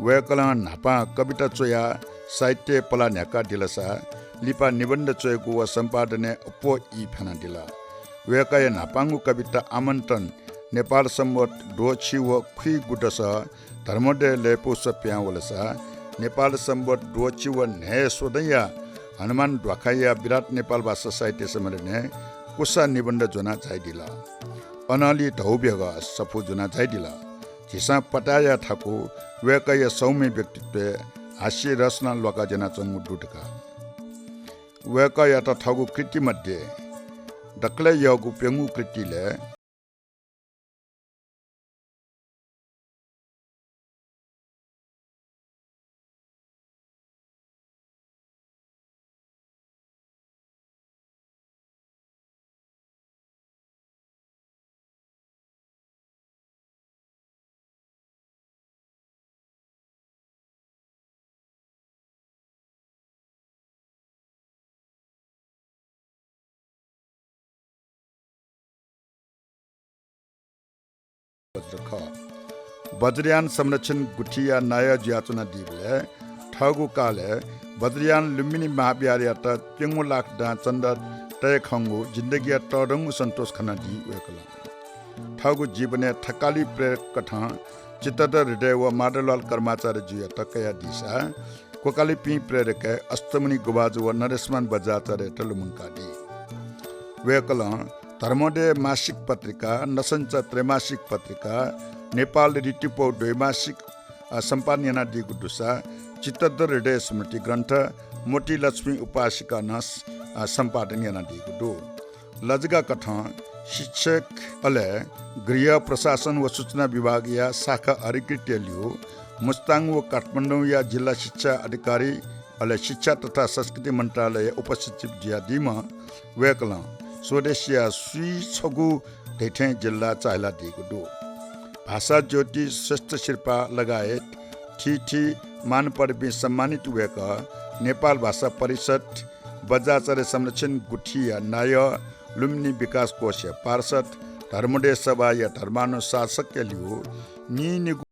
वेकला नापा कविता चोया साहित्य पला न्याका दिलसा लिपा निबन्ध चोयको व सम्पादने अपो इ फेना दिला वेकाय नापाङ्गु कविता आमन्त्रण नेपाल सम्बत डोछि व खुइ गुटस धर्मदे लेपो सप्या वलसा नेपाल सम्बत डोछि व न्याय सोदया हनुमान ढ्वाखाया विराट नेपाल भाषा साहित्य सम्मेलने कुसा निबन्ध जोना जाइदिला अनाली धौब्यग सफु जोना जाइदिला झिसा पटाया ठाकु वेकय सौम्य व्यक्तित्व हास्य रचना लोका जना चंगु दुटका वेकय त ठगु कृति मध्ये दक्ले यगु पेंगु कृतिले बज्रयान संरक्षण गुठिया नय ज्याचना दिबले ठगु काले बज्रयान लुम्बिनी महाविहार त पेंगु लाख डा चन्द तय खंगु जिन्दगी टडंगु सन्तोष खना दि वेकला ठगु जीवने ठकाली प्रेरक कथा चित्तद हृदय व माडलाल कर्माचार्य जुया तकया दिशा कोकाली पि प्रेरक अष्टमुनि गुबाज व नरेशमान बजाचार्य टलुमुनका दि वेकला धर्मदे मासिक पत्रिका नसञ्च त्रैमासिक पत्रिका नेपाल ऋतुपौ द्वैमासिक सम्पादना दिगु दुसा चित्तद हृदय स्मृति ग्रन्थ मोटी लक्ष्मी उपासिका नस सम्पादन याना दिगु दो लजगा कथा शिक्षक अले गृह प्रशासन व सूचना विभाग या शाखा अधिकृत लियो मुस्ताङ व काठमाडौँ या जिल्ला शिक्षा अधिकारी अले शिक्षा तथा संस्कृति मन्त्रालय उपसचिव जियादिमा वेकला स्वदेशिया सुई छगु ढेठे जिल्ला चाइला दिगु दो भाषा ज्योति श्रेष्ठ शिल्पा लगायत ठिठी मान पर्वी सम्मानित वेक नेपाल भाषा परिषद बजाचार्य संरक्षण गुठिया नाय लुम्बिनी विकास कोष पार्षद धर्मदे सभा या धर्मानुशासक के लियो निगु